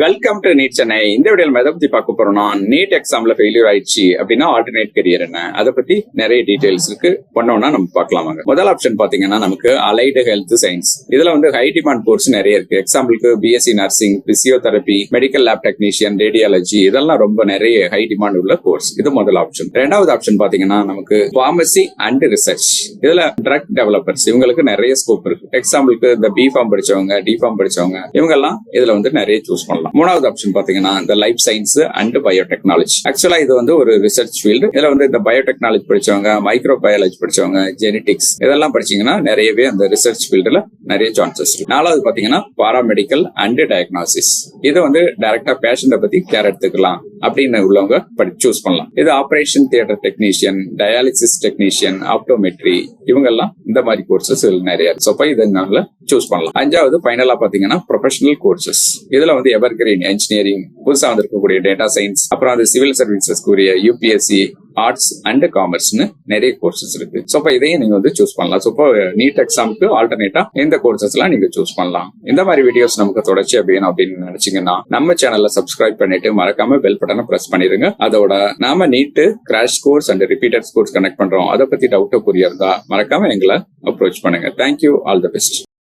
Welcome to NEET Chennai. இந்த வீடியோல எதை பத்தி பார்க்க போறோம்னா, நீட் எக்ஸாம்ல ஃபெயிலியர் ஆயிடுச்சு அப்படின்னா ஆல்டர்னேட் கரியர் என்ன, அதை பத்தி நிறைய டீடைல்ஸ் இருக்கு. ஒன்னொன்னா நம்ம பார்க்கலாம். முதல் ஆப்ஷன் பாத்தீங்கன்னா நமக்கு அலைடு ஹெல்த் சயின்ஸ். இதுல ஹை டிமாண்ட் கோர்ஸ் நிறைய இருக்கு. எக்ஸாம்பிளுக்கு BSc nursing, physiotherapy, medical lab technician, radiology, இதெல்லாம் ரொம்ப நிறைய ஹை டிமாண்ட் உள்ள கோர்ஸ். இது முதல் ஆப்ஷன். ரெண்டாவது ஆப்ஷன் பாத்தீங்கன்னா நமக்கு பார்மசி அண்ட் ரிசர்ச். இதுல ட்ரக் டெவலப்பர்ஸ், இவங்களுக்கு நிறைய ஸ்கோப் இருக்கு. எக்ஸாம்பிளுக்கு இந்த பி ஃபார்ம் படிச்சவங்க, டி ஃபார்ம் படிச்சவங்க, இவங்க எல்லாம் இதுல நிறைய சூஸ் பண்ணலாம். மூணாவது ஆப்ஷன் பாத்தீங்கன்னா இந்த லைஃப் சயின்ஸ் அண்ட் பயோடெக்னாலஜி. ஆக்சுவலா இது ஒரு ரிசர்ச் ஃபீல்டு. இதுல இந்த பயோடெக்னாலஜி படிச்சவங்க, மைக்ரோ பயாலஜி படிச்சவங்க, ஜெனடிக்ஸ், இதெல்லாம் படிச்சீங்கன்னா நிறையவே அந்த ரிசர்ச் ஃபீல்டுல நிறைய சான்சஸ் இருக்கு. நாலாவது பாத்தீங்கன்னா பாராமெடிக்கல் அண்ட் டயக்னாசிஸ். இது டைரக்டா பேஷண்ட பத்தி கேர் எடுத்துக்கலாம் அப்படின்னு உள்ளவங்க சூஸ் பண்ணலாம். இது operation theatre technician, dialysis technician, optometry, இவங்க எல்லாம் இந்த மாதிரி கோர்சஸ் நிறைய இருக்கு. இதனால சூஸ் பண்ணலாம். அஞ்சாவது ஃபைனலா பாத்தீங்கன்னா ப்ரொஃபஷனல் கோர்சஸ். இதுல எவர்கிரீன் இன்ஜினியரிங், புதுசா வந்திருக்கக்கூடிய டேட்டா சயின்ஸ், அப்புறம் சிவில் சர்வீசஸ் கூடிய யூபிஎஸ்சி, ஆர்ட்ஸ் அண்ட் காமர்ஸ்னு நிறைய கோர்சஸ் இருக்கு. இதையும் நீங்க சூஸ் பண்ணலாம். நீட் எக்ஸாமுக்கு ஆல்டர்னேட்டா இந்த கோர்சஸ் எல்லாம் நீங்க சூஸ் பண்ணலாம். இந்த மாதிரி வீடியோஸ் நமக்கு தொடர்ச்சியா வேணும் அப்படின்னு நினைச்சீங்கன்னா நம்ம சேனல்ல சப்ஸ்கிரைப் பண்ணிட்டு மறக்காம பெல் பட்டனை பிரஸ் பண்ணிருங்க. அதோட நாம NEET crash course and repeated course connect பண்றோம். அதை பத்தி டவுட் புரியா இருந்தா மறக்காம எங்களை அப்ரோச் பண்ணுங்க. தேங்க்யூ. All the best.